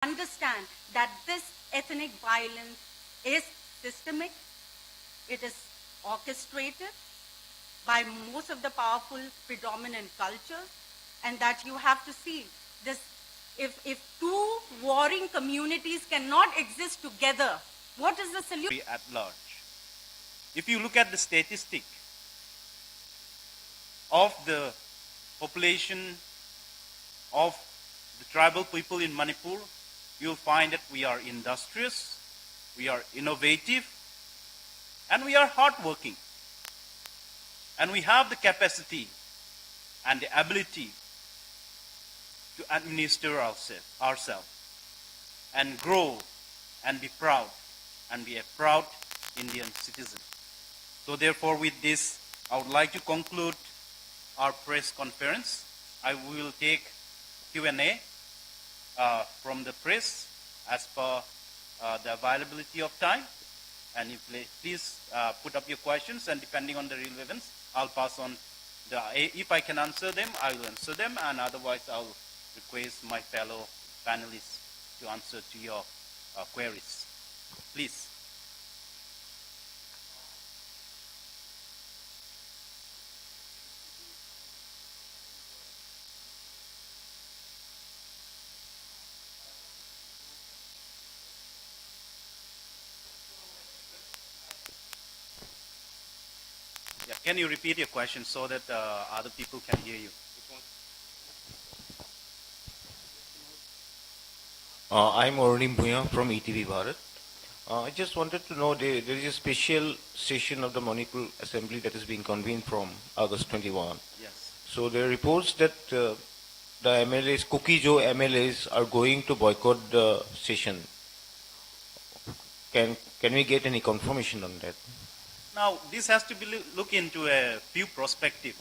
understand that this ethnic violence is systemic, it is orchestrated by most of the powerful predominant cultures, and that you have to see this, if two warring communities cannot exist together, what is the solution? At large. If you look at the statistic of the population of the tribal people in Manipur, you'll find that we are industrious, we are innovative, and we are hardworking. And we have the capacity and the ability to administer ourselves and grow and be proud and be a proud Indian citizen. So therefore, with this, I would like to conclude our press conference. I will take Q&A from the press as per the availability of time. And please put up your questions, and depending on the relevance, I'll pass on. If I can answer them, I will answer them, and otherwise I'll request my fellow panelists to answer to your queries. Please. Yeah, can you repeat your question so that other people can hear you? I'm Ornim Bhuya from ETV Bharat. I just wanted to know, there is a special session of the Manipur Assembly that is being convened from August 21. Yes. So there are reports that the MLAs, Kuki-Jo MLAs, are going to boycott the session. Can we get any confirmation on that? Now, this has to be looked into a few perspectives,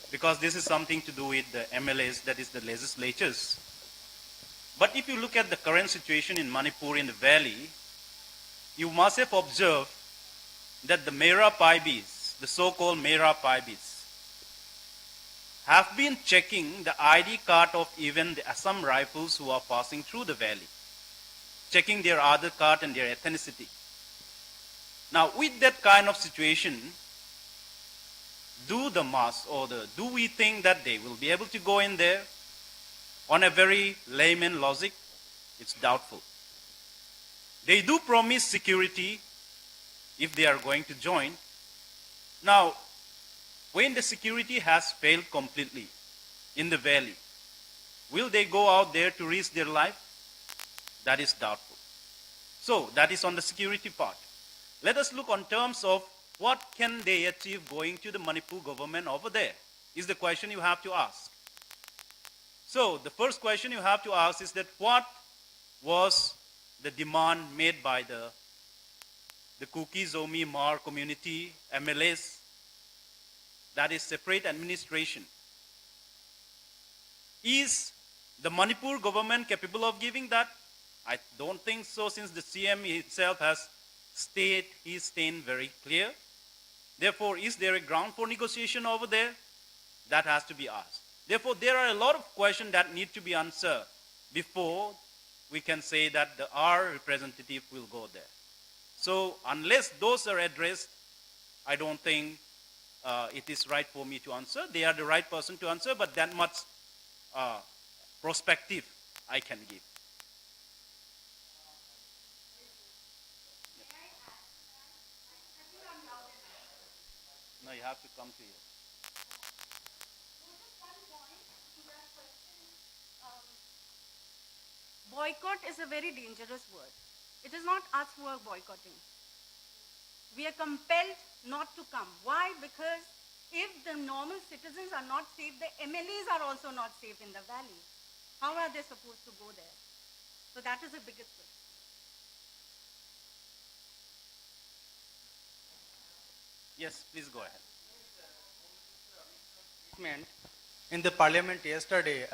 because this is something to do with the MLAs, that is the legislatures. But if you look at the current situation in Manipur in the valley, you must have observed that the Mera Paibis, the so-called Mera Paibis, have been checking the ID card of even the Assam rifles who are passing through the valley, checking their Aadhaar card and their ethnicity. Now, with that kind of situation, do we think that they will be able to go in there? On a very layman logic, it's doubtful. They do promise security if they are going to join. Now, when the security has failed completely in the valley, will they go out there to risk their life? That is doubtful. So, that is on the security part. Let us look on terms of what can they achieve going to the Manipur government over there, is the question you have to ask. So the first question you have to ask is that what was the demand made by the Kuki, Zomi, Mar community, MLAs, that is separate administration. Is the Manipur government capable of giving that? I don't think so, since the CM itself has he's staying very clear. Therefore, is there a ground for negotiation over there? That has to be asked. Therefore, there are a lot of questions that need to be answered before we can say that our representative will go there. So unless those are addressed, I don't think it is right for me to answer. They are the right person to answer, but that much perspective I can give. No, you have to come to here. Boycott is a very dangerous word. It is not us who are boycotting. We are compelled not to come. Why? Because if the normal citizens are not safe, the MLAs are also not safe in the valley. How are they supposed to go there? So that is the biggest question. Yes, please go ahead. In the parliament yesterday,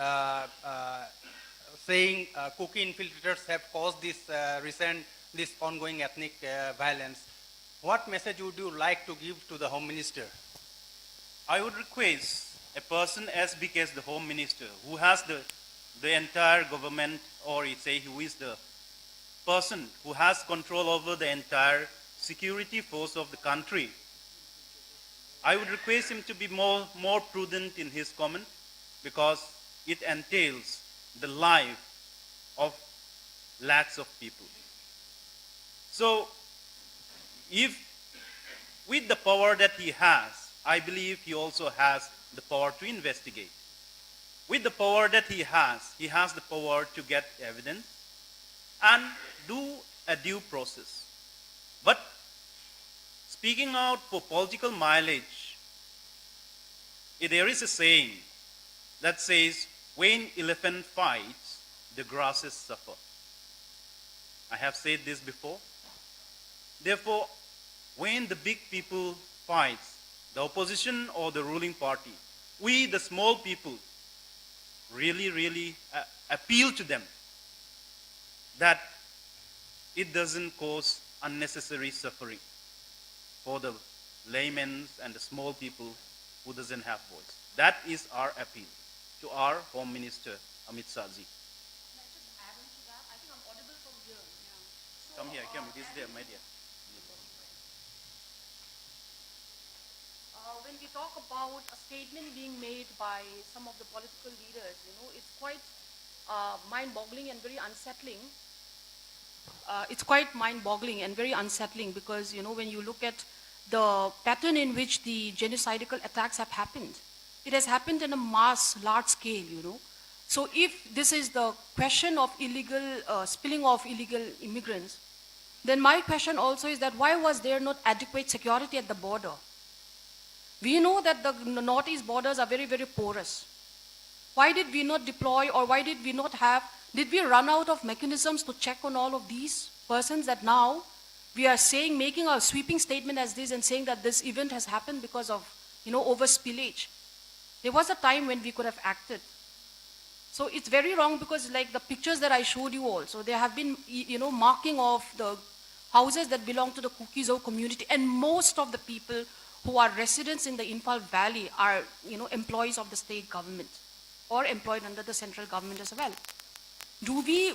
saying Kuki infiltrators have caused this ongoing ethnic violence. What message would you like to give to the Home Minister? I would request a person as big as the Home Minister, who has the the entire government, or say who is the person who has control over the entire security force of the country, I would request him to be more prudent in his comment, because it entails the life of lakhs of people. So, if with the power that he has, I believe he also has the power to investigate. With the power that he has the power to get evidence and do a due process. But speaking out for political mileage, there is a saying that says, when elephant fights, the grasses suffer. I have said this before. Therefore, when the big people fights, the opposition or the ruling party, we, the small people, really appeal to them that it doesn't cause unnecessary suffering for the laymen and the small people who doesn't have voice. That is our appeal to our Home Minister, Amit Shah ji. Can I just add on to that? I think I'm audible from here. Yeah. Come here, come. It is there, my dear. When we talk about a statement being made by some of the political leaders, it's quite mind-boggling and very unsettling. It's quite mind-boggling and very unsettling because, when you look at the pattern in which the genocidal attacks have happened, it has happened in a mass, large scale, So if this is the question of illegal, spilling of illegal immigrants, then my question also is that why was there not adequate security at the border? We know that the northeast borders are very, very porous. Why did we not deploy, or why did we not have, did we run out of mechanisms to check on all of these persons that now we are saying, making a sweeping statement as this and saying that this event has happened because of, over spillage. There was a time when we could have acted. So it's very wrong because like the pictures that I showed you all, so there have been, marking of the houses that belong to the Kukizao community, and most of the people who are residents in the Imphal Valley are, employees of the state government or employed under the central government as well.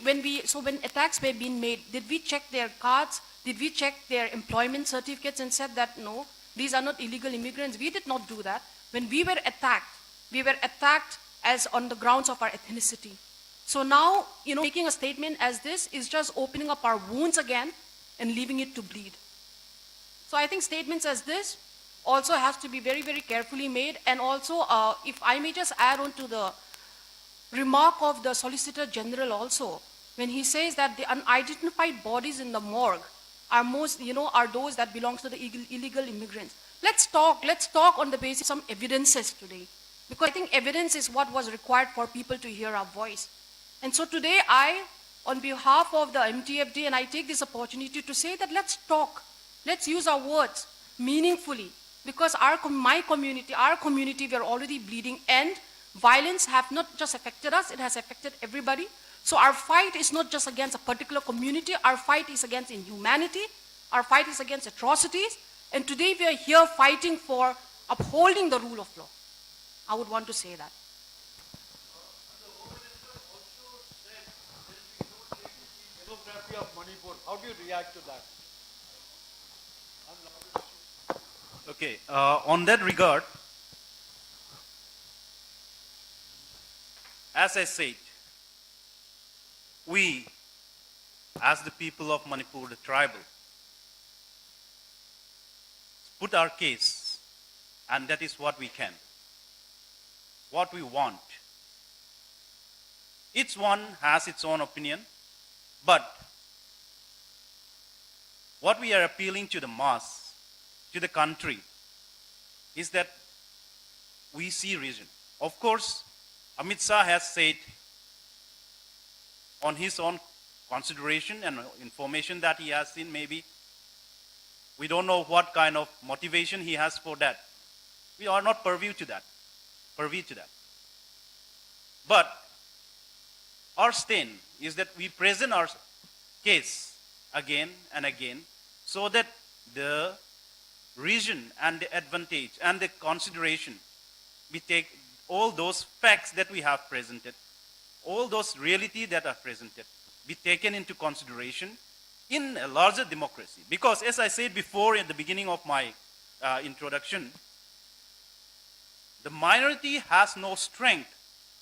When attacks were being made, did we check their cards? Did we check their employment certificates and said that, no, these are not illegal immigrants? We did not do that. When we were attacked as on the grounds of our ethnicity. So now, making a statement as this is just opening up our wounds again and leaving it to bleed. So I think statements as this also has to be very, very carefully made. And also, if I may just add on to the remark of the Solicitor General also, when he says that the unidentified bodies in the morgue are are those that belong to the illegal immigrants. Let's talk on the basis of some evidences today. Because I think evidence is what was required for people to hear our voice. And so today on behalf of the MTFD, and I take this opportunity to say that let's talk. Let's use our words meaningfully. Because our community, we are already bleeding, and violence have not just affected us, it has affected everybody. So our fight is not just against a particular community, our fight is against inhumanity, our fight is against atrocities, and today we are here fighting for upholding the rule of law. I would want to say that. Demography of Manipur. How do you react to that? Okay, on that regard, as I said, we, as the people of Manipur, the tribal, put our case, and that is what we can, what we want. Each one has its own opinion, but what we are appealing to the mass, to the country, is that we see reason. Of course, Amit Shah has said on his own consideration and information that he has seen, maybe we don't know what kind of motivation he has for that. We are not privy to that. But our stand is that we present our case again and again so that the reason and the advantage and the consideration, we take all those facts that we have presented all those realities that are presented be taken into consideration in a larger democracy. Because as I said before at the beginning of my introduction, the minority has no strength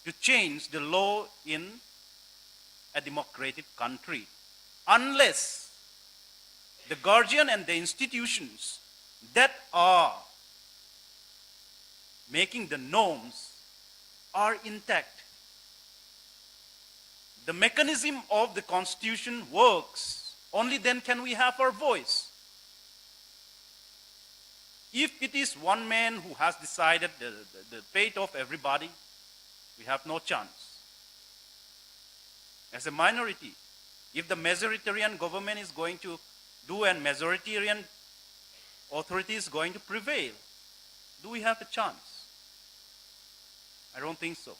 to change the law in a democratic country unless the guardian and the institutions that are making the norms are intact. The mechanism of the constitution works. Only then can we have our voice. If it is one man who has decided the fate of everybody, we have no chance. As a minority, if the majoritarian government is going to do and majoritarian authority is going to prevail, do we have a chance? I don't think so.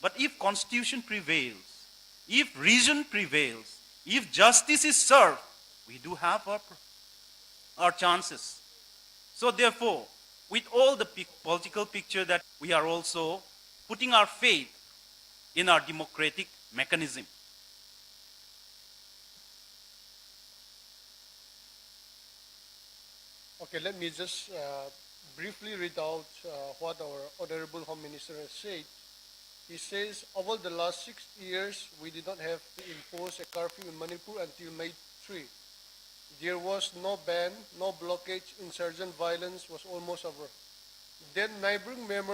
But if constitution prevails, if reason prevails, if justice is served, we do have our chances. So therefore, with all the political picture that we are also putting our faith in our democratic mechanism. Okay, let me just briefly read out what our Honorable Home Minister has said. He says, over the last 6 years, we did not have to impose a curfew in Manipur until May 3. There was no ban, no blockage, insurgent violence was almost over. Then neighboring members